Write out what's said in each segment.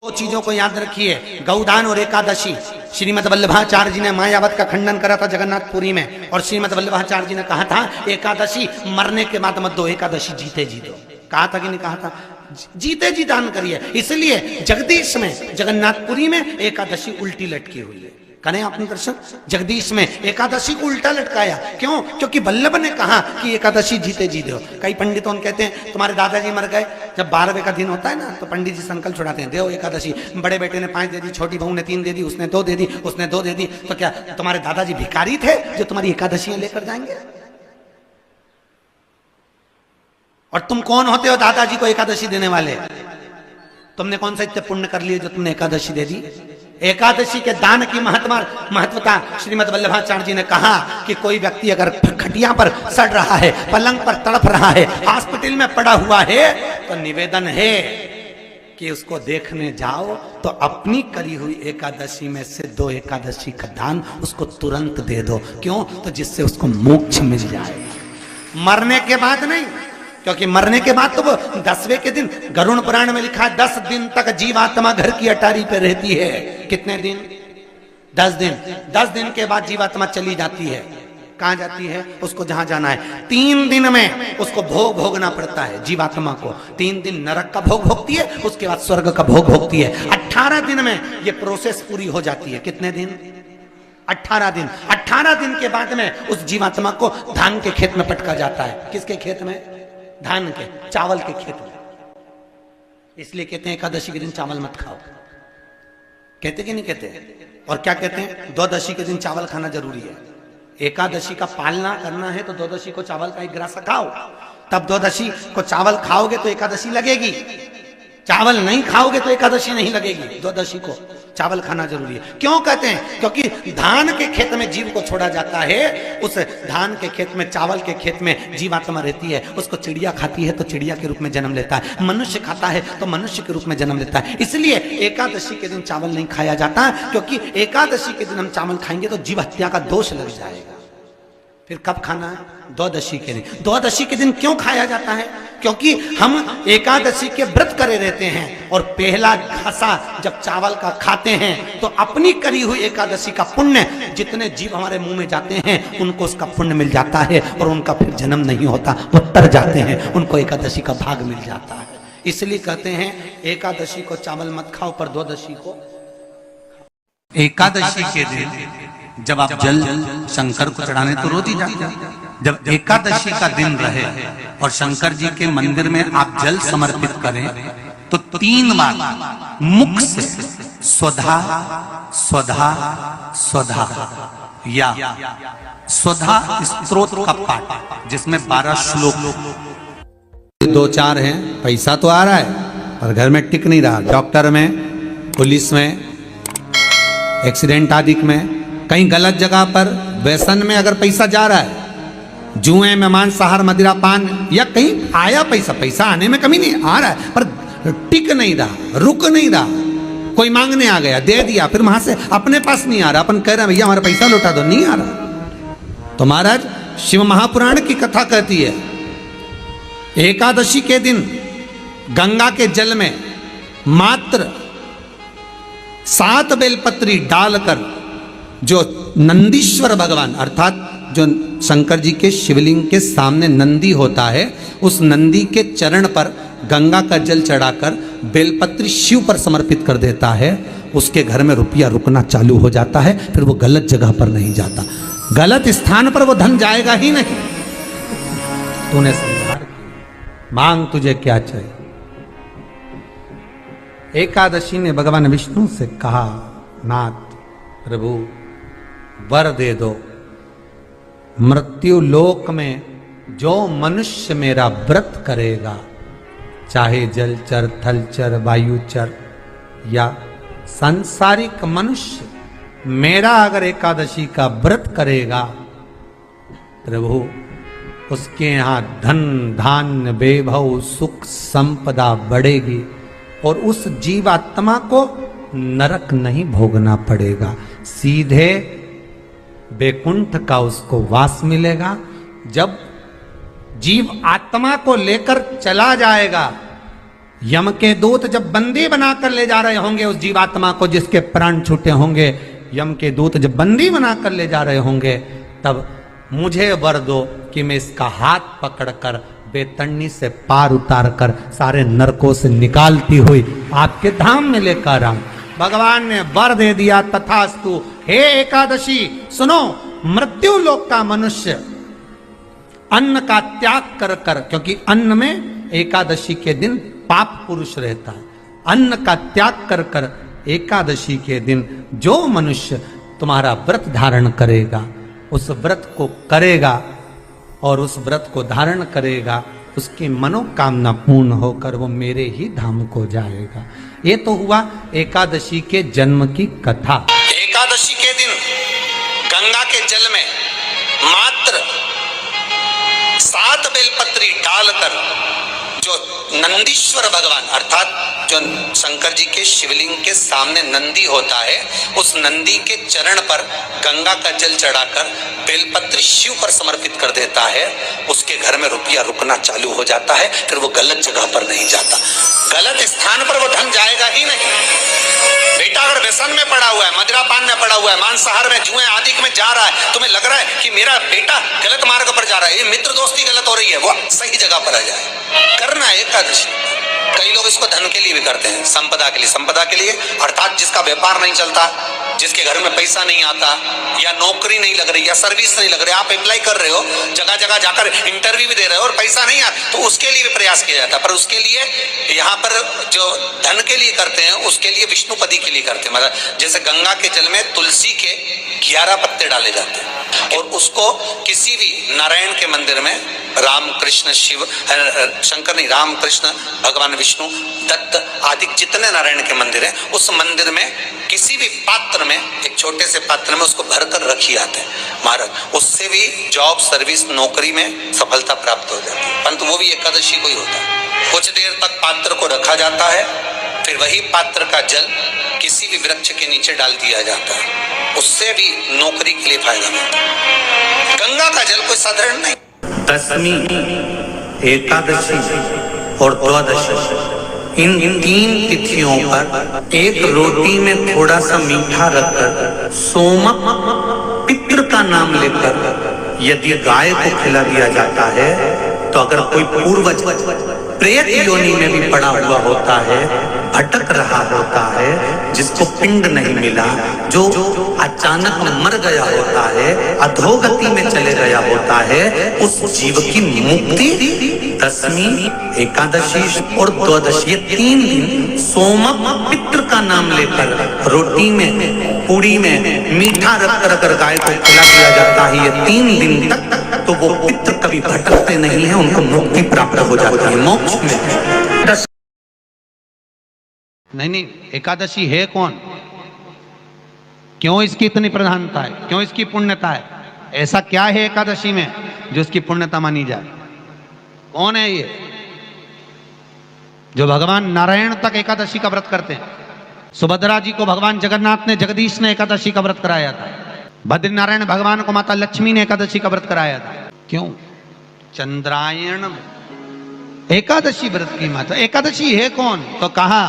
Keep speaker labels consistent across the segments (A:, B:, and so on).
A: दो चीजों को याद रखिए, गौदान और एकादशी। श्रीमद् वल्लभाचार्य जी ने मायावत का खंडन करा था जगन्नाथपुरी में, और श्रीमद् वल्लभाचार्य जी ने कहा था एकादशी मरने के बाद मत दो, एकादशी जीते जी दो। कहा था कि नहीं कहा था? जीते जी दान करिए। इसलिए जगदीश में, जगन्नाथपुरी में एकादशी उल्टी लटकी हुई है। करें आपने दर्शन? जगदीश में एकादशी को उल्टा लटकाया। क्यों? क्योंकि वल्लभ ने कहा कि एकादशी जीते जी दो। कई पंडितों कहते हैं तुम्हारे दादाजी मर गए, जब 12वें का दिन होता है ना तो पंडित जी संकल्प छुड़ाते हैं, दो एकादशी। बड़े बेटे ने 5 दे दी, छोटी बहू ने 3 दे दी, उसने 2 दे दी, उसने 2 दे दी। तो क्या तुम्हारे दादाजी भिखारी थे जो तुम्हारी एकादशियां लेकर जाएंगे? और तुम कौन होते हो दादाजी को एकादशी देने वाले? तुमने कौन सा इतने पुण्य कर लिए जो तुमने एकादशी दे दी? एकादशी के दान की महत्वता श्रीमद् वल्लभाचार्य जी ने कहा कि कोई व्यक्ति अगर खटिया पर सड़ रहा है, पलंग पर तड़प रहा है, हॉस्पिटल में पड़ा हुआ है, तो निवेदन है कि उसको देखने जाओ तो अपनी करी हुई एकादशी में से 2 एकादशी का दान उसको तुरंत दे दो। क्यों? तो जिससे उसको मोक्ष मिल जाए, मरने के बाद नहीं। क्योंकि मरने के बाद तो वो 10वें के दिन, गरुड़ पुराण में लिखा है 10 दिन तक जीवात्मा घर की अटारी पे रहती है। कितने दिन? 10 दिन। 10 दिन के बाद जीवात्मा चली जाती है। कहां जाती है? उसको जहां जाना है। 3 दिन में उसको भोग भोगना पड़ता है जीवात्मा को। 3 दिन नरक का भोग भोगती है, उसके बाद स्वर्ग का भोग भोगती है। 18 दिन में ये प्रोसेस पूरी हो जाती है। कितने दिन? 18 दिन। 18 दिन के बाद में उस जीवात्मा को धान के खेत में पटका जाता है। किसके खेत में? धान के, चावल के खेत में। इसलिए कहते हैं एकादशी के दिन चावल मत खाओ। कहते कि नहीं कहते? और क्या कहते हैं? द्वादशी के दिन चावल खाना जरूरी है। एकादशी का पालना करना है तो द्वादशी को चावल का 1 गिलास खाओ, तब द्वादशी को चावल खाओगे तो एकादशी लगेगी। चावल नहीं खाओगे तो एकादशी नहीं लगेगी। द्वादशी को चावल खाना जरूरी है। क्यों कहते हैं? क्योंकि धान के खेत में जीव को छोड़ा जाता है, उस धान के खेत में, चावल के खेत में जीवात्मा रहती है। उसको चिड़िया खाती है तो चिड़िया के रूप में जन्म लेता है, मनुष्य खाता है तो मनुष्य के रूप में जन्म लेता है। इसलिए एकादशी के दिन चावल नहीं खाया जाता, क्योंकि एकादशी के दिन हम चावल खाएंगे तो जीव हत्या का दोष लग जाएगा। फिर कब खाना है? द्वादशी के दिन। द्वादशी के दिन क्यों खाया जाता है? क्योंकि हम एकादशी के व्रत करे रहते हैं, और पहला घासा जब चावल का खाते हैं तो अपनी करी हुई एकादशी का पुण्य, जितने जीव हमारे मुंह में जाते हैं उनको उसका पुण्य मिल जाता है, और उनका फिर जन्म नहीं होता, वो तर जाते हैं, उनको एकादशी का भाग मिल जाता है। इसलिए कहते हैं एकादशी को चावल मत खाओ, पर द्वादशी को।
B: एकादशी के दिन जब आप जल शंकर को चढ़ाने तो रोज ही जाते हैं। जब एकादशी का दिन रहे और शंकर जी के मंदिर में आप जल समर्पित करें तो 3 बार मुख से स्वधा स्वधा स्वधा या स्वधा स्तोत्र का पाठ, जिसमें 12 श्लोक।
A: 2-4 हैं, पैसा तो आ रहा है पर घर में टिक नहीं रहा। डॉक्टर में, पुलिस में, एक्सीडेंट आदि में, कहीं गलत जगह पर, व्यसन में अगर पैसा जा रहा है, जुए में, मांसाहार, मदिरा पान, या कहीं आया पैसा, पैसा आने में कमी नहीं, आ रहा है पर टिक नहीं रहा, रुक नहीं रहा। कोई मांगने आ गया, दे दिया, फिर वहां से अपने पास नहीं आ रहा, अपन कह रहे हैं भैया हमारा पैसा लौटा दो, नहीं आ रहा। तो महाराज शिव महापुराण की कथा कहती है एकादशी के दिन गंगा के जल में मात्र 7 बेलपत्री डालकर, जो नंदीश्वर भगवान अर्थात जो शंकर जी के शिवलिंग के सामने नंदी होता है, उस नंदी के चरण पर गंगा का जल चढ़ाकर बेलपत्री शिव पर समर्पित कर देता है, उसके घर में रुपया रुकना चालू हो जाता है। फिर वो गलत जगह पर नहीं जाता, गलत स्थान पर वो धन जाएगा ही नहीं। तूने संहार किया, मांग तुझे क्या चाहिए। एकादशी ने भगवान विष्णु से कहा, नाथ प्रभु वर दे दो, मृत्यु लोक में जो मनुष्य मेरा व्रत करेगा, चाहे जलचर, थलचर, वायुचर या सांसारिक मनुष्य, मेरा अगर एकादशी का व्रत करेगा, प्रभु उसके यहां धन धान्य वैभव सुख संपदा बढ़ेगी, और उस जीवात्मा को नरक नहीं भोगना पड़ेगा, सीधे वैकुंठ का उसको वास मिलेगा। जब जीव आत्मा को लेकर चला जाएगा यम के दूत जब बंदी बनाकर ले जा रहे होंगे उस जीवात्मा को जिसके प्राण छूटे होंगे, यम के दूत जब बंदी बनाकर ले जा रहे होंगे, तब मुझे वर दो कि मैं इसका हाथ पकड़कर बेतरनी से पार उतार कर सारे नरकों से निकालती हुई आपके धाम में लेकर आऊं। भगवान ने वर दे दिया, तथास्तु। हे एकादशी सुनो, मृत्यु लोक का मनुष्य अन्न का त्याग कर कर, क्योंकि अन्न में एकादशी के दिन पाप पुरुष रहता है, अन्न का त्याग कर कर एकादशी के दिन जो मनुष्य तुम्हारा व्रत धारण करेगा, उस व्रत को करेगा और उस व्रत को धारण करेगा, उसकी मनोकामना पूर्ण होकर वो मेरे ही धाम को जाएगा। ये तो हुआ एकादशी के जन्म की कथा।
B: एकादशी के दिन गंगा के जल में मात्र 7 बेलपत्री डालकर जो नंदीश्वर भगवान अर्थात जो शंकर जी के शिवलिंग के सामने नंदी होता है, उस नंदी के चरण पर गंगा का जल चढ़ाकर बेलपत्री शिव पर समर्पित कर देता है, उसके घर में रुपया रुकना चालू हो जाता है। फिर वो गलत जगह पर नहीं जाता, गलत स्थान पर वो धन जाएगा ही नहीं। बेटा अगर व्यसन में पड़ा हुआ है, मदिरापान में पड़ा हुआ है, मांसाहार में, जुए आदि में जा रहा है, तुम्हें लग रहा है कि मेरा बेटा गलत मार्ग पर जा रहा है, ये मित्र दोस्ती गलत हो रही है, वो सही जगह पर आ जाए। करना है एकादशी। कई लोग इसको धन के लिए भी करते हैं, संपदा के लिए। संपदा के लिए अर्थात जिसका व्यापार नहीं चलता, जिसके घर में पैसा नहीं आता, या नौकरी नहीं लग रही, या सर्विस नहीं लग रही, आप अप्लाई कर रहे हो, जगह जगह जाकर इंटरव्यू भी दे रहे हो और पैसा नहीं आता, तो उसके लिए भी प्रयास किया जाता है। पर उसके लिए यहाँ पर जो धन के लिए करते हैं, उसके लिए विष्णुपदी के लिए करते हैं। मतलब जैसे गंगा के जल में तुलसी के 11 पत्ते डाले जाते हैं और उसको किसी भी नारायण के मंदिर में राम कृष्ण शिव शंकर नहीं, राम कृष्ण भगवान विष्णु दत्त आदि जितने नारायण के मंदिर हैं, उस मंदिर में किसी भी पात्र में, एक छोटे से पात्र में उसको भरकर रखी आते हैं महाराज। उससे भी जॉब सर्विस नौकरी में सफलता प्राप्त हो जाती है, परंतु वो भी एकादशी को ही होता है। कुछ देर तक पात्र को रखा जाता है, फिर वही पात्र का जल किसी भी वृक्ष के नीचे डाल दिया जाता है, उससे भी नौकरी के लिए फायदा मिलता है। गंगा का जल कोई साधारण नहीं।
A: दशमी, एकादशी और द्वादशी, इन 3 तिथियों पर एक रोटी में थोड़ा सा मीठा रखकर सोमक पितृ का नाम लेकर यदि गाय को खिला दिया जाता है, तो अगर कोई पूर्वज प्रेत योनि में भी पड़ा हुआ होता है, भटक रहा होता है, जिसको पिंड नहीं मिला, जो अचानक मर गया होता है, अधोगति में चले गया होता है, उस जीव की मुक्ति दशमी, एकादशी और द्वादशी, ये 3 दिन सोमक पितृ का नाम लेकर रोटी में, पूड़ी में मीठा रखकर अगर गाय को खिला दिया जाता है, ये 3 दिन तक, तो वो पितृ कभी भटकते नहीं है, उनको मुक्ति प्राप्त हो जाती है, मोक्ष में। नहीं, एकादशी है कौन, क्यों इसकी इतनी प्रधानता है, क्यों इसकी पुण्यता है, ऐसा क्या है एकादशी में जो इसकी पुण्यता मानी जाए? कौन है ये जो भगवान नारायण तक एकादशी का व्रत करते हैं? सुभद्रा जी को भगवान जगन्नाथ ने, जगदीश ने एकादशी का व्रत कराया था। बद्रीनारायण भगवान को माता लक्ष्मी ने एकादशी का व्रत कराया था। क्यों? चंद्रायण एकादशी व्रत की माता। एकादशी है कौन? तो कहा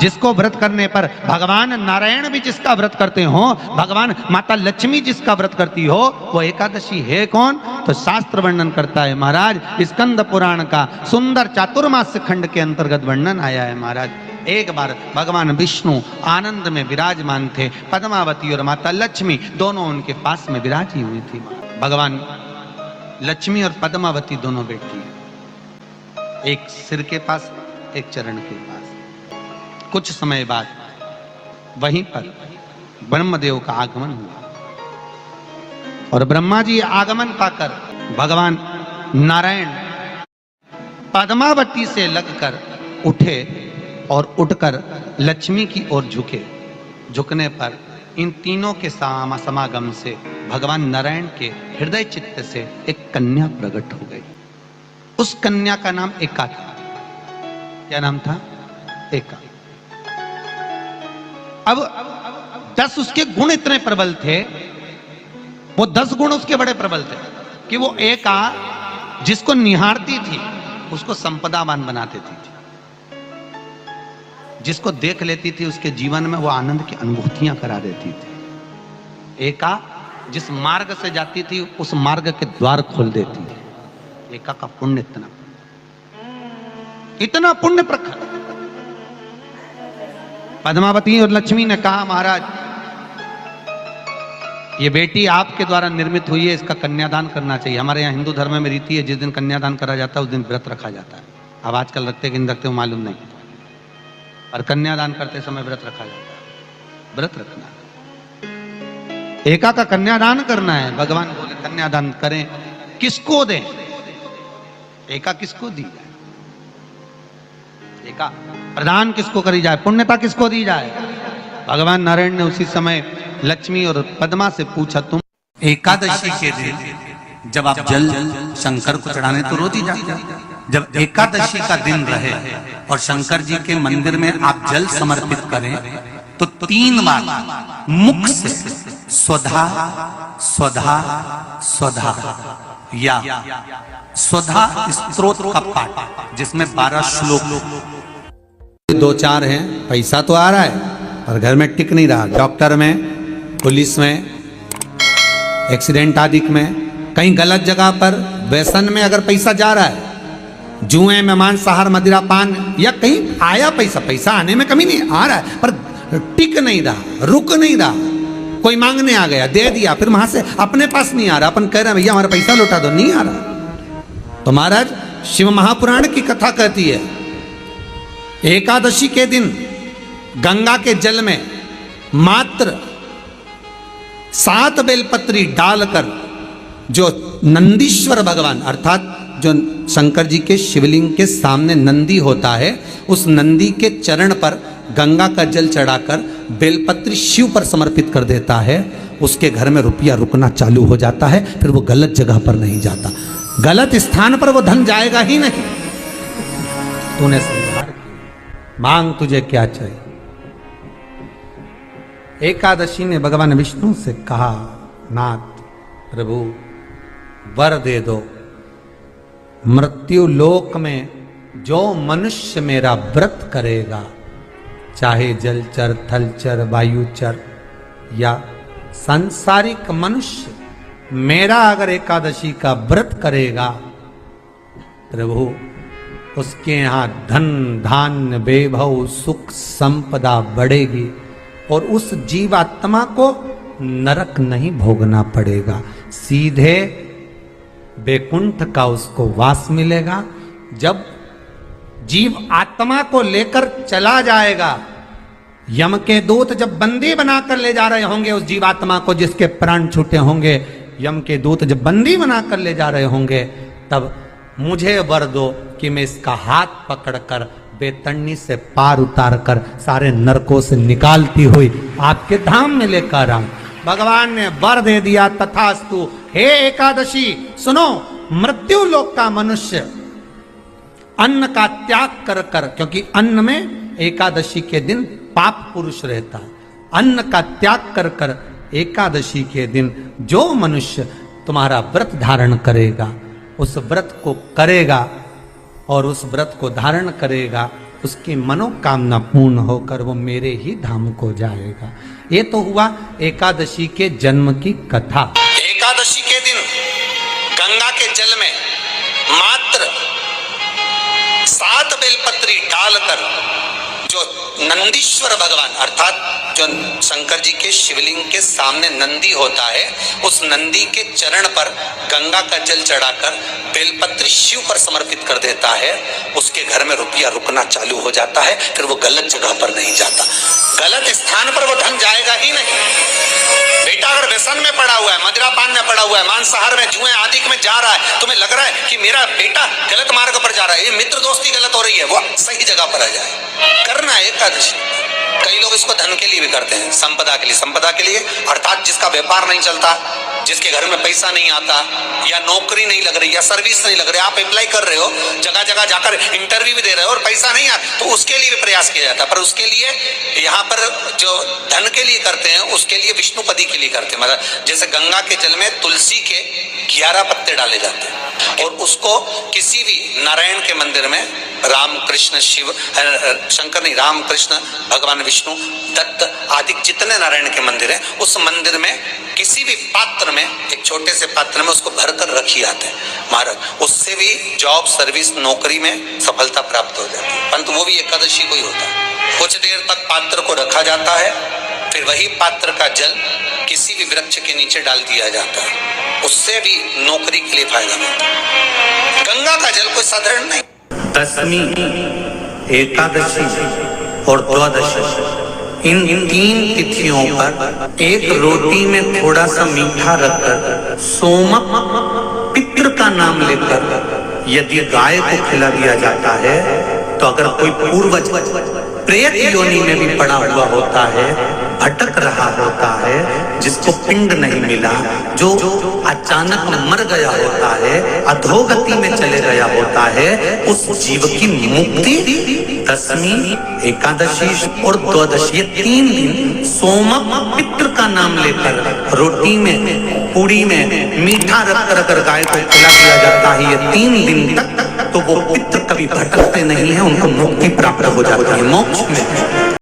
A: जिसको व्रत करने पर भगवान नारायण भी जिसका व्रत करते हो, भगवान माता लक्ष्मी जिसका व्रत करती हो, वो एकादशी है कौन? तो शास्त्र वर्णन करता है महाराज, स्कंद पुराण का सुंदर चातुर्मास्य खंड के अंतर्गत वर्णन आया है महाराज। एक बार भगवान विष्णु आनंद में विराजमान थे, पद्मावती और माता लक्ष्मी दोनों उनके पास में विराजी हुई थी। भगवान लक्ष्मी और पद्मावती दोनों बैठी, एक सिर के पास, एक चरण के पास। कुछ समय बाद वहीं पर ब्रह्मदेव का आगमन हुआ और ब्रह्मा जी आगमन पाकर भगवान नारायण पद्मावती से लगकर उठे और उठकर लक्ष्मी की ओर झुके। झुकने पर इन तीनों के समागम से भगवान नारायण के हृदय चित्त से एक कन्या प्रकट हो गई। उस कन्या का नाम एका था। क्या नाम था? एका। अब 10 उसके गुण इतने प्रबल थे, वो 10 गुण उसके बड़े प्रबल थे कि वो एका जिसको निहारती थी उसको संपदावान बना देती थी।
B: जिसको देख लेती थी उसके जीवन में वो आनंद की अनुभूतियां करा देती थी। एका जिस मार्ग से जाती थी उस मार्ग के द्वार खोल देती थी। एका का पुण्य इतना पुण्य प्रखर। पद्मावती और लक्ष्मी ने कहा, महाराज ये बेटी आपके द्वारा निर्मित हुई है, इसका कन्यादान करना चाहिए। हमारे यहाँ हिंदू धर्म में रीति है, जिस दिन कन्यादान करा जाता है उस दिन व्रत रखा जाता है। अब आजकल रखते कि नहीं रखते मालूम नहीं, और कन्यादान करते समय व्रत रखा जाता है। व्रत रखना, एका का कन्यादान करना है। भगवान बोले कन्यादान करें, किसको दें? एका किसको दी जाए? एका प्रदान किसको करी जाए? पुण्यता किसको दी जाए? भगवान नारायण ने उसी समय लक्ष्मी और पद्मा से पूछा, तुम एकादशी के दिन जब आप जल शंकर को चढ़ाने तो रोज ही जाते, जब एकादशी का दिन रहे और शंकर जी के मंदिर में आप जल समर्पित करें तो 3 बार मुख से स्वधा स्वधा स्वधा या स्वधा स्तोत्र का पाठ, जिसमें 12 श्लोक।
A: 2-4 हैं, पैसा तो आ रहा है पर घर में टिक नहीं रहा। डॉक्टर में, पुलिस में, एक्सीडेंट आदि में, कहीं गलत जगह पर, व्यसन में अगर पैसा जा रहा है, जुए में, मांसाहार, मदिरा पान, या कहीं आया पैसा, पैसा आने में कमी नहीं, आ रहा है पर टिक नहीं रहा, रुक नहीं रहा। कोई मांगने आ गया, दे दिया, फिर वहां से अपने पास नहीं आ रहा, अपन कह रहे हैं भैया हमारा पैसा लौटा दो, नहीं आ रहा। तो महाराज शिव महापुराण की कथा कहती है, एकादशी के दिन गंगा के जल में मात्र 7 बेलपत्री डालकर जो नंदीश्वर भगवान अर्थात जो शंकर जी के शिवलिंग के सामने नंदी होता है, उस नंदी के चरण पर गंगा का जल चढ़ाकर बेलपत्री शिव पर समर्पित कर देता है, उसके घर में रुपया रुकना चालू हो जाता है। फिर वो गलत जगह पर नहीं जाता, गलत स्थान पर वो धन जाएगा ही नहीं। तूने संहार किया, मांग तुझे क्या चाहिए। एकादशी ने भगवान विष्णु से कहा, नाथ प्रभु वर दे दो, मृत्यु लोक में जो मनुष्य मेरा व्रत करेगा, चाहे जलचर, थलचर, वायुचर या सांसारिक मनुष्य, मेरा अगर एकादशी का व्रत करेगा, प्रभु उसके यहाँ धन धान्य वैभव सुख संपदा बढ़ेगी और उस जीवात्मा को नरक नहीं भोगना पड़ेगा, सीधे वैकुंठ का उसको वास मिलेगा। जब जीव आत्मा को लेकर चला जाएगा, यम के दूत जब बंदी बनाकर ले जा रहे होंगे उस जीवात्मा को, जिसके प्राण छूटे होंगे, यम के दूत जब बंदी बनाकर ले जा रहे होंगे, तब मुझे वर दो कि मैं इसका हाथ पकड़कर बेतन्नी से पार उतार कर सारे नरकों से निकालती हुई आपके धाम में लेकर आऊं। भगवान ने वर दे दिया, तथास्तु। हे एकादशी सुनो, मृत्यु लोक का मनुष्य अन्न का त्याग कर कर, क्योंकि अन्न में एकादशी के दिन पाप पुरुष रहता है, अन्न का त्याग कर कर एकादशी के दिन जो मनुष्य तुम्हारा व्रत धारण करेगा, उस व्रत को करेगा और उस व्रत को धारण करेगा, उसकी मनोकामना पूर्ण होकर वो मेरे ही धाम को जाएगा। ये तो हुआ एकादशी के जन्म की कथा। एकादशी के दिन गंगा के जल में मात्र 7 बेलपत्री डालकर जो नंदीश्वर भगवान अर्थात जो शंकर जी के शिवलिंग के सामने नंदी होता है, उस नंदी के चरण पर गंगा का जल चढ़ाकर बेलपत्री शिव पर समर्पित कर देता है, उसके घर में रुपया रुकना चालू हो जाता है। फिर वो गलत जगह पर नहीं जाता, गलत स्थान पर वो धन जाएगा ही नहीं। बेटा अगर व्यसन में पड़ा हुआ है, मदिरा पान में पड़ा हुआ है, मांसाहार में, जुए आदि में जा रहा है, तुम्हें लग रहा है कि मेरा बेटा गलत मार्ग पर जा रहा है, ये मित्र दोस्ती गलत हो रही है, वो सही जगह पर आ जाए। करना है एकादशी। कई लोग इसको धन के लिए भी करते हैं, संपदा के लिए। संपदा के लिए अर्थात जिसका व्यापार नहीं चलता, जिसके घर में पैसा नहीं आता, या नौकरी नहीं लग रही, या सर्विस नहीं लग रही, आप अप्लाई कर रहे हो, जगह जगह जाकर इंटरव्यू भी दे रहे हो और पैसा नहीं आता, तो उसके लिए भी प्रयास किया जाता है। पर उसके लिए यहाँ पर जो धन के लिए करते हैं, उसके लिए विष्णुपदी के लिए करते हैं। मतलब जैसे गंगा के जल में तुलसी के 11 पत्ते डाले जाते हैं,
B: और उसको किसी भी नारायण के मंदिर में राम कृष्ण शिव शंकर नहीं, राम कृष्ण भगवान विष्णु दत्त आदि जितने नारायण के मंदिर हैं, उस मंदिर में किसी भी पात्र में, एक छोटे से पात्र में उसको भरकर रखी आते हैं महाराज। उससे भी जॉब सर्विस नौकरी में सफलता प्राप्त हो जाती है, परंतु वो भी एकादशी को ही होता है। कुछ देर तक पात्र को रखा जाता है, फिर वही पात्र का जल किसी भी वृक्ष के नीचे डाल दिया जाता है, उससे भी नौकरी के लिए फायदा मिलता है। गंगा का जल कोई साधारण नहीं। दशमी, एकादशी और द्वादशी, इन तीन तिथियों पर एक रोटी में थोड़ा सा मीठा रखकर सोमक पितृ का नाम लेकर यदि गाय को खिला दिया जाता है, तो अगर कोई पूर्वज प्रेत योनि में भी पड़ा हुआ होता है, भटक रहा होता है, जिसको पिंड नहीं मिला, जो अचानक मर गया होता है, अधोगति में चले गया होता है, उस जीव की मुक्ति दशमी, एकादशी और द्वादशी, ये 3 दिन सोमक पितृ का नाम लेकर रोटी में, पूड़ी में मीठा रखकर अगर गाय को खिला दिया जाता है, ये 3 दिन तक, तो वो पितृ कभी भटकते नहीं है, उनको मुक्ति प्राप्त हो जाती है, मोक्ष में।